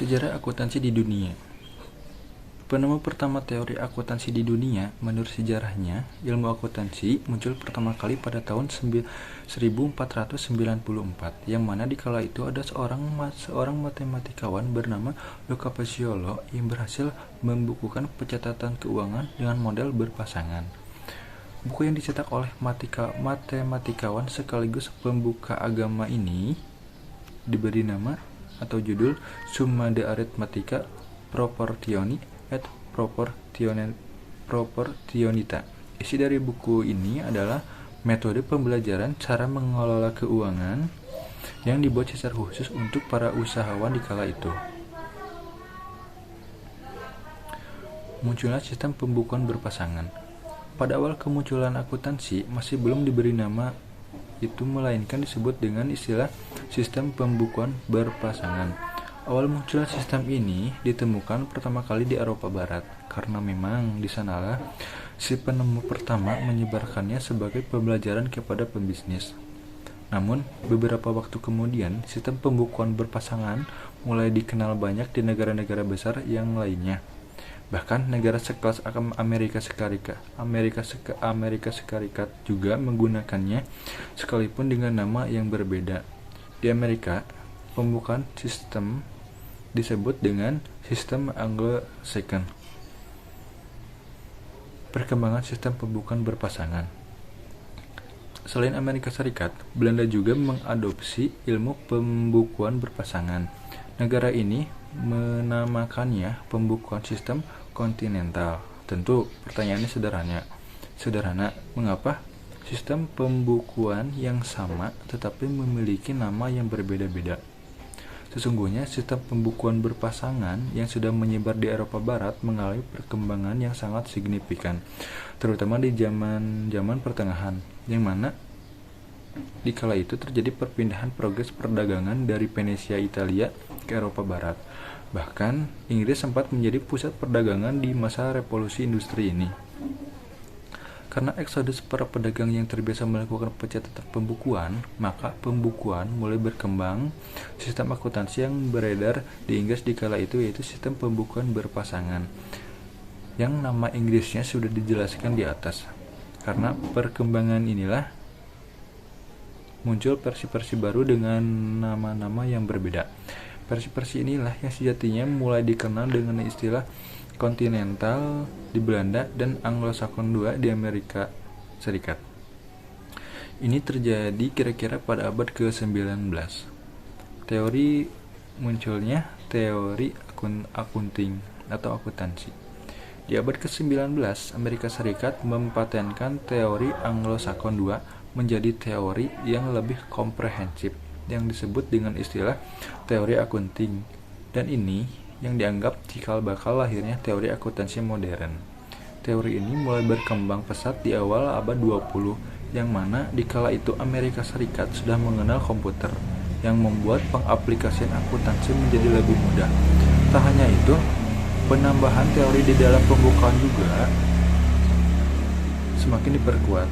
Sejarah akuntansi di dunia. Penemu pertama teori akuntansi di dunia, menurut sejarahnya, ilmu akuntansi muncul pertama kali pada tahun 1494, yang mana di kala itu ada seorang matematikawan bernama Luca Paciolo yang berhasil membukukan pencatatan keuangan dengan model berpasangan. Buku yang dicetak oleh matematikawan sekaligus pembuka agama ini diberi nama atau judul Summa de Arithmetica Proportioni et Proportionita. Isi dari buku ini adalah metode pembelajaran cara mengelola keuangan yang dibuat secara khusus untuk para usahawan di kala itu. Munculnya sistem pembukuan berpasangan. Pada awal kemunculan akuntansi masih belum diberi nama itu, melainkan disebut dengan istilah sistem pembukuan berpasangan. Awal munculnya sistem ini ditemukan pertama kali di Eropa Barat, karena memang di sanalah si penemu pertama menyebarkannya sebagai pembelajaran kepada pembisnis. Namun, beberapa waktu kemudian, sistem pembukuan berpasangan mulai dikenal banyak di negara-negara besar yang lainnya. Bahkan negara sekelas Amerika Serikat juga menggunakannya, sekalipun dengan nama yang berbeda. Di Amerika, pembukaan sistem disebut dengan sistem Anglo-Saxon. Perkembangan sistem pembukuan berpasangan. Selain Amerika Serikat, Belanda juga mengadopsi ilmu pembukuan berpasangan. Negara ini menamakannya pembukuan sistem kontinental. Tentu pertanyaannya sederhana, mengapa sistem pembukuan yang sama tetapi memiliki nama yang berbeda-beda? Sesungguhnya sistem pembukuan berpasangan yang sudah menyebar di Eropa Barat mengalami perkembangan yang sangat signifikan, terutama di zaman pertengahan, yang mana di kala itu terjadi perpindahan progres perdagangan dari Venesia Italia ke Eropa Barat. Bahkan Inggris sempat menjadi pusat perdagangan di masa revolusi industri ini. Karena eksodus para pedagang yang terbiasa melakukan pencatatan pembukuan, maka pembukuan mulai berkembang. Sistem akuntansi yang beredar di Inggris di kala itu yaitu sistem pembukuan berpasangan, yang nama Inggrisnya sudah dijelaskan di atas. Karena perkembangan inilah muncul versi-versi baru dengan nama-nama yang berbeda. Versi-versi inilah yang sejatinya mulai dikenal dengan istilah kontinental di Belanda dan Anglo-Saxon II di Amerika Serikat. Ini terjadi kira-kira pada abad ke-19. Munculnya teori akunting atau akuntansi. Di abad ke-19, Amerika Serikat mempatenkan teori Anglo-Saxon II menjadi teori yang lebih komprehensif yang disebut dengan istilah teori akunting, dan ini yang dianggap cikal bakal lahirnya teori akuntansi modern. Teori ini mulai berkembang pesat di awal abad 20, yang mana di kala itu Amerika Serikat sudah mengenal komputer yang membuat pengaplikasian akuntansi menjadi lebih mudah. Tak hanya itu, penambahan teori di dalam pembukaan juga semakin diperkuat.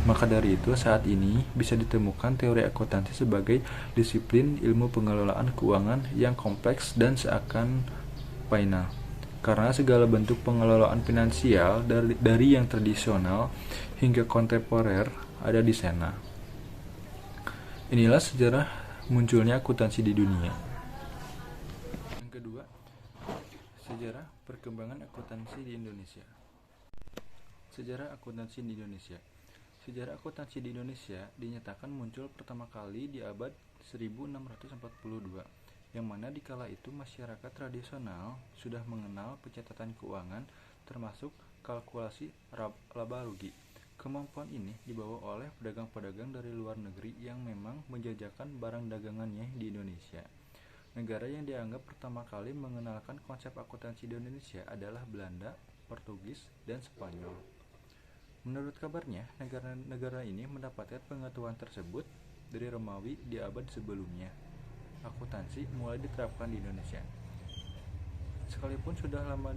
Maka dari itu, saat ini bisa ditemukan teori akuntansi sebagai disiplin ilmu pengelolaan keuangan yang kompleks dan seakan final. Karena segala bentuk pengelolaan finansial dari yang tradisional hingga kontemporer ada di sana. Inilah sejarah munculnya akuntansi di dunia. Yang kedua, sejarah perkembangan akuntansi di Indonesia. Sejarah akuntansi di Indonesia. Sejarah akuntansi di Indonesia dinyatakan muncul pertama kali di abad 1642, yang mana di kala itu masyarakat tradisional sudah mengenal pencatatan keuangan termasuk kalkulasi laba rugi. Kemampuan ini dibawa oleh pedagang-pedagang dari luar negeri yang memang menjajakan barang dagangannya di Indonesia. Negara yang dianggap pertama kali mengenalkan konsep akuntansi di Indonesia adalah Belanda, Portugis, dan Spanyol. Menurut kabarnya, negara ini mendapatkan pengetahuan tersebut dari Romawi di abad sebelumnya. Akuntansi mulai diterapkan di Indonesia. Sekalipun sudah lama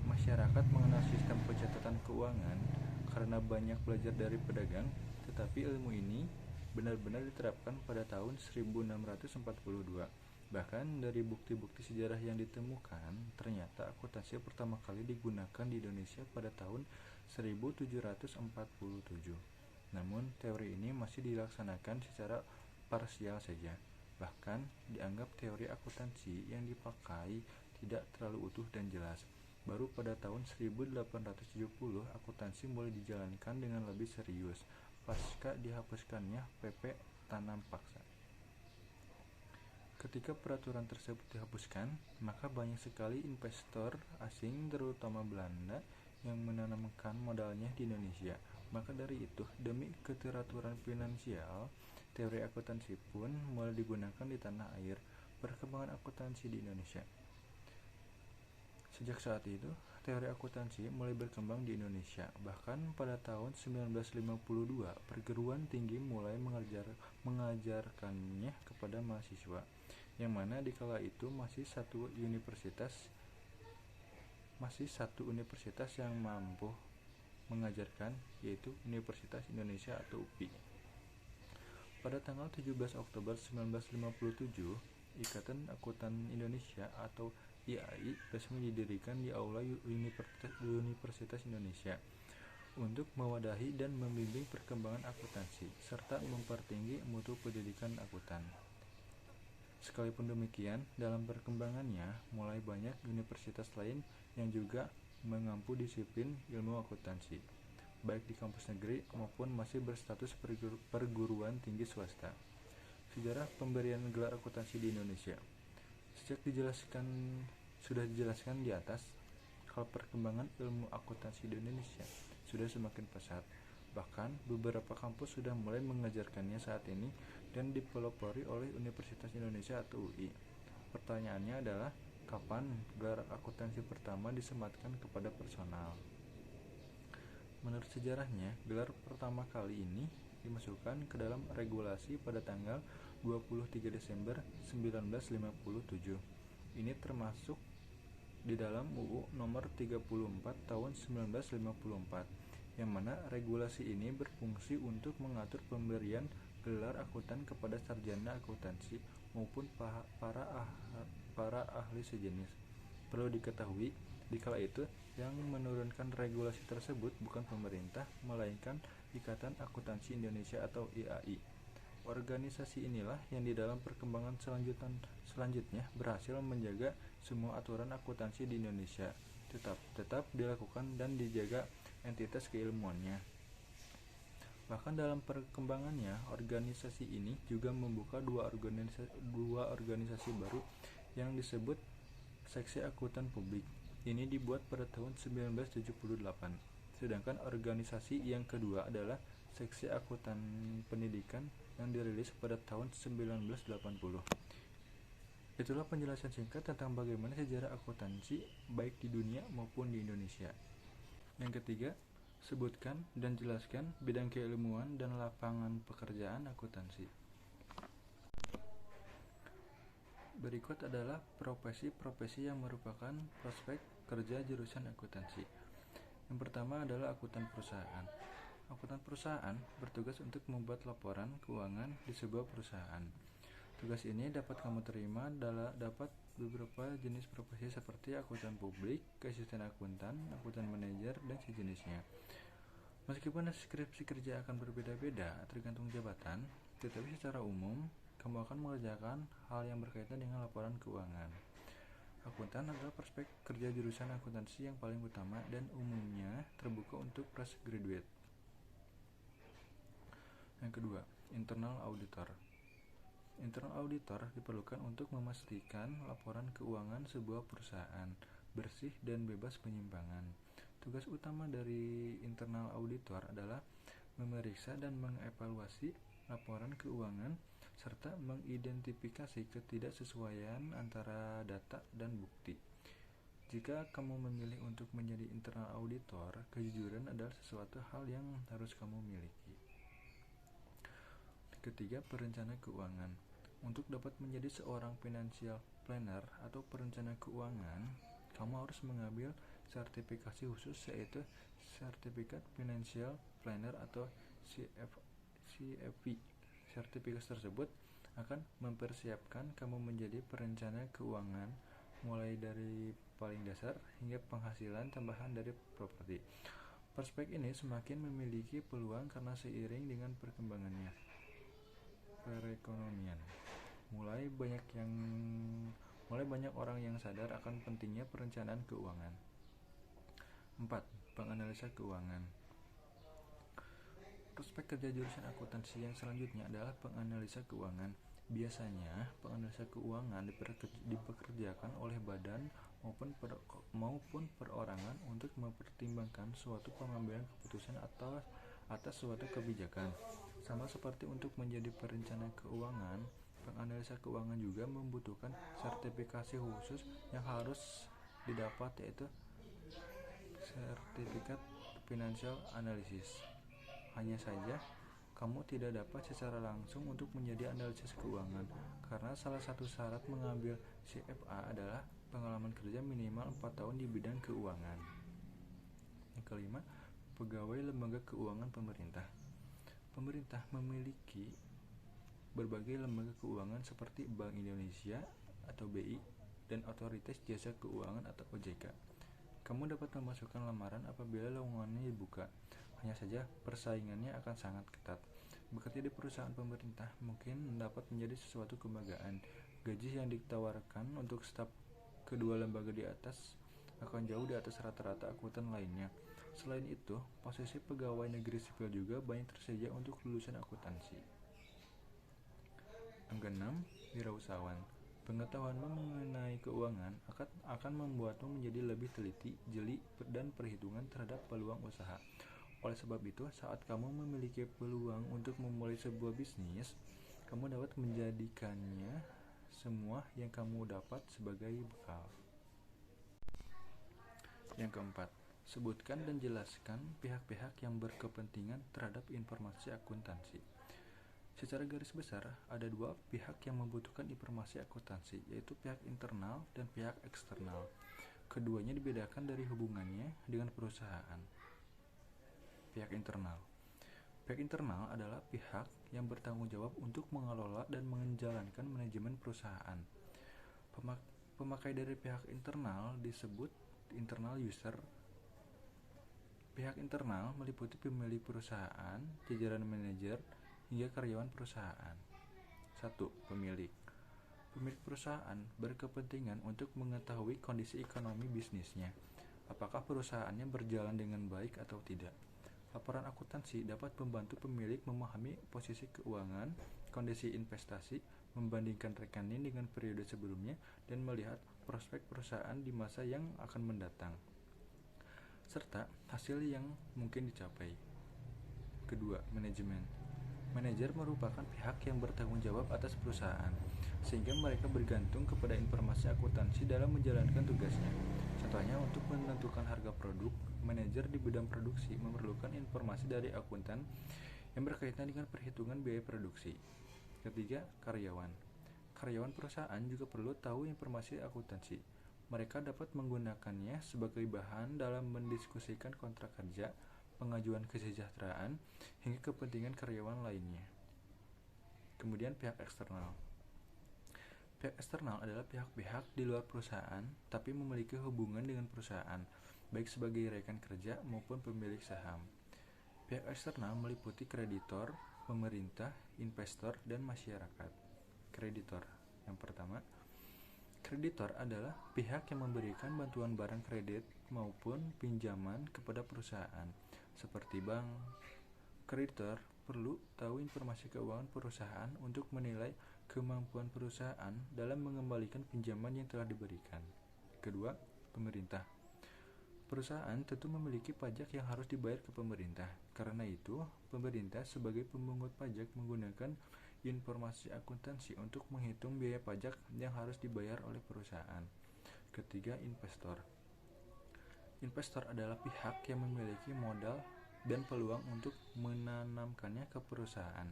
masyarakat mengenal sistem pencatatan keuangan karena banyak belajar dari pedagang, tetapi ilmu ini benar-benar diterapkan pada tahun 1642 Bahkan dari bukti-bukti sejarah yang ditemukan, ternyata akuntansi pertama kali digunakan di Indonesia pada tahun 1747. Namun, teori ini masih dilaksanakan secara parsial saja. Bahkan, dianggap teori akuntansi yang dipakai tidak terlalu utuh dan jelas. Baru pada tahun 1870, akuntansi mulai dijalankan dengan lebih serius, pasca dihapuskannya PP Tanam Paksa. Ketika peraturan tersebut dihapuskan, maka banyak sekali investor asing, terutama Belanda, yang menanamkan modalnya di Indonesia. Maka dari itu, demi keteraturan finansial, teori akuntansi pun mulai digunakan di tanah air. Perkembangan akuntansi di Indonesia. Sejak saat itu, teori akuntansi mulai berkembang di Indonesia. Bahkan pada tahun 1952, perguruan tinggi mulai mengajarkannya kepada mahasiswa, yang mana di kala itu masih satu universitas yang mampu mengajarkan, yaitu Universitas Indonesia atau UPI. Pada tanggal 17 Oktober 1957, Ikatan Akuntan Indonesia atau IAI resmi didirikan di Aula Universitas Indonesia untuk mewadahi dan membimbing perkembangan akuntansi serta mempertinggi mutu pendidikan akuntan. Sekalipun demikian, dalam perkembangannya mulai banyak universitas lain yang juga mengampu disiplin ilmu akuntansi, baik di kampus negeri maupun masih berstatus perguruan tinggi swasta. Sejarah pemberian gelar akuntansi di Indonesia. Sudah dijelaskan di atas, hal perkembangan ilmu akuntansi di Indonesia sudah semakin pesat. Bahkan beberapa kampus sudah mulai mengajarkannya saat ini dan dipelopori oleh Universitas Indonesia atau UI. Pertanyaannya adalah, kapan gelar akuntansi pertama disematkan kepada personal? Menurut sejarahnya, gelar pertama kali ini dimasukkan ke dalam regulasi pada tanggal 23 Desember 1957. Ini termasuk di dalam UU nomor 34 tahun 1954, yang mana regulasi ini berfungsi untuk mengatur pemberian gelar akuntan kepada sarjana akuntansi maupun para ahli sejenis. Perlu diketahui, di kala itu yang menurunkan regulasi tersebut bukan pemerintah, melainkan Ikatan Akuntansi Indonesia atau IAI. Organisasi inilah yang di dalam perkembangan selanjutnya berhasil menjaga semua aturan akuntansi di Indonesia tetap dilakukan dan dijaga entitas keilmuannya. Bahkan dalam perkembangannya, organisasi ini juga membuka dua organisasi baru yang disebut Seksi Akuntan Publik. Ini dibuat pada tahun 1978. Sedangkan organisasi yang kedua adalah Seksi Akuntan Pendidikan yang dirilis pada tahun 1980. Itulah penjelasan singkat tentang bagaimana sejarah akuntansi baik di dunia maupun di Indonesia. Yang ketiga, sebutkan dan jelaskan bidang keilmuan dan lapangan pekerjaan akuntansi. Berikut adalah profesi-profesi yang merupakan prospek kerja jurusan akuntansi. Yang pertama adalah akuntan perusahaan. Akuntan perusahaan bertugas untuk membuat laporan keuangan di sebuah perusahaan. Tugas ini dapat kamu terima dapat beberapa jenis profesi seperti akuntan publik, asisten akuntan manajer, dan sejenisnya. Meskipun deskripsi kerja akan berbeda-beda tergantung jabatan, tetapi secara umum kamu akan mengerjakan hal yang berkaitan dengan laporan keuangan. Akuntan adalah prospek kerja jurusan akuntansi yang paling utama dan umumnya terbuka untuk fresh graduate. Yang kedua, internal auditor. Internal auditor diperlukan untuk memastikan laporan keuangan sebuah perusahaan bersih dan bebas penyimpangan. Tugas utama dari internal auditor adalah memeriksa dan mengevaluasi laporan keuangan serta mengidentifikasi ketidaksesuaian antara data dan bukti. Jika kamu memilih untuk menjadi internal auditor, kejujuran adalah sesuatu hal yang harus kamu miliki. Ketiga, perencana keuangan. Untuk dapat menjadi seorang financial planner atau perencana keuangan, kamu harus mengambil sertifikasi khusus, yaitu Certificate Financial Planner atau CFP. Sertifikasi tersebut akan mempersiapkan kamu menjadi perencana keuangan, mulai dari paling dasar hingga penghasilan tambahan dari properti. Prospek ini semakin memiliki peluang karena seiring dengan perkembangannya perekonomian. Mulai banyak orang yang sadar akan pentingnya perencanaan keuangan. 4. Penganalisa keuangan. Prospek kerja jurusan akuntansi yang selanjutnya adalah penganalisa keuangan. Biasanya, penganalisa keuangan dipekerjakan oleh badan maupun perorangan untuk mempertimbangkan suatu pengambilan keputusan atas suatu kebijakan. Sama seperti untuk menjadi perencana keuangan, penganalisa keuangan juga membutuhkan sertifikasi khusus yang harus didapat, yaitu sertifikat financial analysis. Hanya saja, kamu tidak dapat secara langsung untuk menjadi analisis keuangan, karena salah satu syarat mengambil CFA adalah pengalaman kerja minimal 4 tahun di bidang keuangan. Yang kelima, pegawai lembaga keuangan pemerintah. Pemerintah memiliki berbagai lembaga keuangan seperti Bank Indonesia atau BI dan Otoritas Jasa Keuangan atau OJK. Kamu dapat memasukkan lamaran apabila lowongannya dibuka. Hanya saja persaingannya akan sangat ketat. Bekerja di perusahaan pemerintah mungkin dapat menjadi sesuatu kebanggaan. Gaji yang ditawarkan untuk staf kedua lembaga di atas akan jauh di atas rata-rata akuntan lainnya. Selain itu, posisi pegawai negeri sipil juga banyak tersedia untuk lulusan akuntansi. Yang keenam, wirausahawan. Pengetahuanmu mengenai keuangan akan membuatmu menjadi lebih teliti, jeli, dan perhitungan terhadap peluang usaha. Oleh sebab itu, saat kamu memiliki peluang untuk memulai sebuah bisnis, kamu dapat menjadikannya semua yang kamu dapat sebagai bekal. Yang keempat, sebutkan dan jelaskan pihak-pihak yang berkepentingan terhadap informasi akuntansi. Secara garis besar, ada dua pihak yang membutuhkan informasi akuntansi, yaitu pihak internal dan pihak eksternal. Keduanya dibedakan dari hubungannya dengan perusahaan. Pihak internal. Pihak internal adalah pihak yang bertanggung jawab untuk mengelola dan menjalankan manajemen perusahaan. Pemakai dari pihak internal disebut internal user. Pihak internal meliputi pemilik perusahaan, jajaran manajer, hingga karyawan perusahaan. 1. Pemilik. Pemilik perusahaan berkepentingan untuk mengetahui kondisi ekonomi bisnisnya. Apakah perusahaannya berjalan dengan baik atau tidak? Laporan akuntansi dapat membantu pemilik memahami posisi keuangan, kondisi investasi, membandingkan rekening dengan periode sebelumnya, dan melihat prospek perusahaan di masa yang akan mendatang, serta hasil yang mungkin dicapai. Kedua, manajemen. Manajer merupakan pihak yang bertanggung jawab atas perusahaan, sehingga mereka bergantung kepada informasi akuntansi dalam menjalankan tugasnya. Contohnya, untuk menentukan harga produk, manajer di bidang produksi memerlukan informasi dari akuntan yang berkaitan dengan perhitungan biaya produksi. Ketiga, karyawan. Karyawan perusahaan juga perlu tahu informasi akuntansi. Mereka dapat menggunakannya sebagai bahan dalam mendiskusikan kontrak kerja, pengajuan kesejahteraan, hingga kepentingan karyawan lainnya. Kemudian pihak eksternal. Pihak eksternal adalah pihak-pihak di luar perusahaan tapi memiliki hubungan dengan perusahaan, baik sebagai rekan kerja maupun pemilik saham. Pihak eksternal meliputi kreditor, pemerintah, investor, dan masyarakat. Kreditor. Yang pertama, kreditor adalah pihak yang memberikan bantuan barang kredit maupun pinjaman kepada perusahaan, seperti bank. Kreditor perlu tahu informasi keuangan perusahaan untuk menilai kemampuan perusahaan dalam mengembalikan pinjaman yang telah diberikan. Kedua, pemerintah. Perusahaan tentu memiliki pajak yang harus dibayar ke pemerintah. Karena itu, pemerintah sebagai pemungut pajak menggunakan informasi akuntansi untuk menghitung biaya pajak yang harus dibayar oleh perusahaan. Ketiga, investor. Investor adalah pihak yang memiliki modal dan peluang untuk menanamkannya ke perusahaan.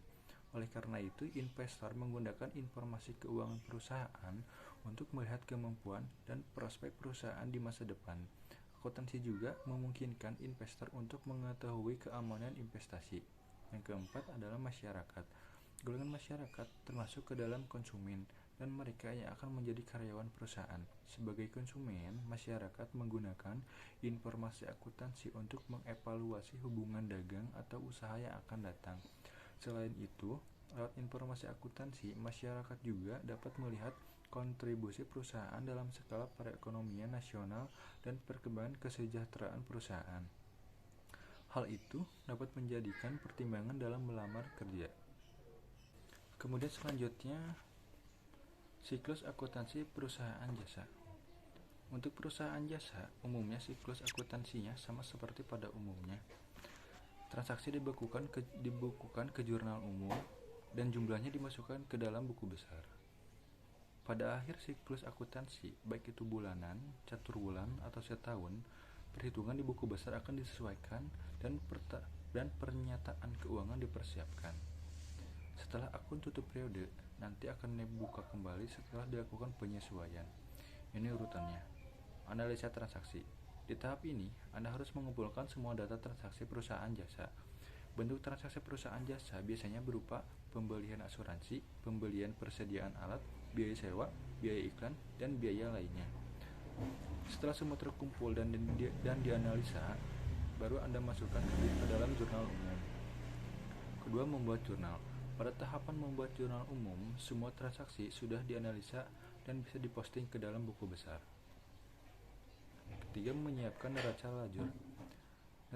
Oleh karena itu, investor menggunakan informasi keuangan perusahaan untuk melihat kemampuan dan prospek perusahaan di masa depan. Akuntansi juga memungkinkan investor untuk mengetahui keamanan investasi. Yang keempat adalah masyarakat. Golongan masyarakat termasuk ke dalam konsumen dan mereka yang akan menjadi karyawan perusahaan. Sebagai konsumen, masyarakat menggunakan informasi akuntansi untuk mengevaluasi hubungan dagang atau usaha yang akan datang. Selain itu, lewat informasi akuntansi, masyarakat juga dapat melihat kontribusi perusahaan dalam skala perekonomian nasional dan perkembangan kesejahteraan perusahaan. Hal itu dapat menjadikan pertimbangan dalam melamar kerja. Kemudian selanjutnya, siklus akuntansi perusahaan jasa. Untuk perusahaan jasa, umumnya siklus akuntansinya sama seperti pada umumnya. Transaksi dibukukan ke jurnal umum dan jumlahnya dimasukkan ke dalam buku besar. Pada akhir siklus akuntansi, baik itu bulanan, catur bulan, atau setahun, perhitungan di buku besar akan disesuaikan dan pernyataan keuangan dipersiapkan. Setelah akun tutup periode, nanti akan dibuka kembali setelah dilakukan penyesuaian. Ini urutannya. Analisa transaksi. Di tahap ini, Anda harus mengumpulkan semua data transaksi perusahaan jasa. Bentuk transaksi perusahaan jasa biasanya berupa pembelian asuransi, pembelian persediaan alat, biaya sewa, biaya iklan, dan biaya lainnya. Setelah semua terkumpul dan dianalisa, baru Anda masukkan ke dalam jurnal umum. Kedua, membuat jurnal. Pada tahapan membuat jurnal umum, semua transaksi sudah dianalisa dan bisa diposting ke dalam buku besar. Ketiga, menyiapkan neraca lajur.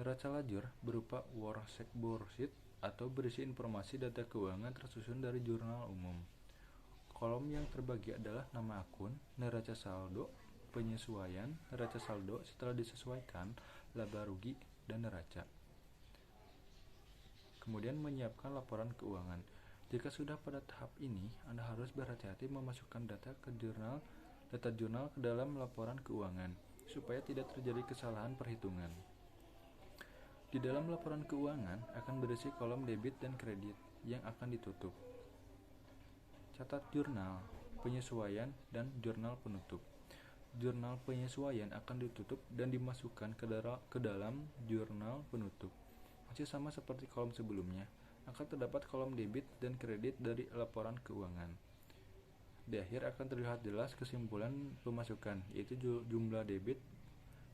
Neraca lajur berupa worksheet atau berisi informasi data keuangan tersusun dari jurnal umum. Kolom yang terbagi adalah nama akun, neraca saldo, penyesuaian, neraca saldo setelah disesuaikan, laba rugi, dan neraca. Kemudian menyiapkan laporan keuangan. Jika sudah pada tahap ini, Anda harus berhati-hati memasukkan data jurnal ke dalam laporan keuangan, supaya tidak terjadi kesalahan perhitungan. Di dalam laporan keuangan akan berisi kolom debit dan kredit yang akan ditutup. Catat jurnal, penyesuaian, dan jurnal penutup. Jurnal penyesuaian akan ditutup dan dimasukkan ke dalam jurnal penutup. Masih sama seperti kolom sebelumnya, akan terdapat kolom debit dan kredit dari laporan keuangan. Di akhir akan terlihat jelas kesimpulan pemasukan, yaitu jumlah debit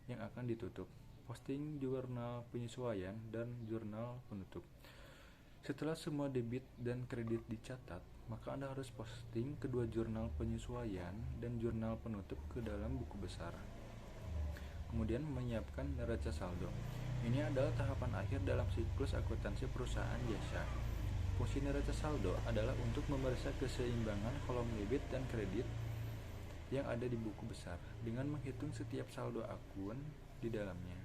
yang akan ditutup, posting jurnal penyesuaian, dan jurnal penutup. Setelah semua debit dan kredit dicatat, maka Anda harus posting kedua jurnal penyesuaian dan jurnal penutup ke dalam buku besar. Kemudian menyiapkan neraca saldo. Ini adalah tahapan akhir dalam siklus akuntansi perusahaan jasa. Fungsi neraca saldo adalah untuk memeriksa keseimbangan kolom debit dan kredit yang ada di buku besar dengan menghitung setiap saldo akun di dalamnya.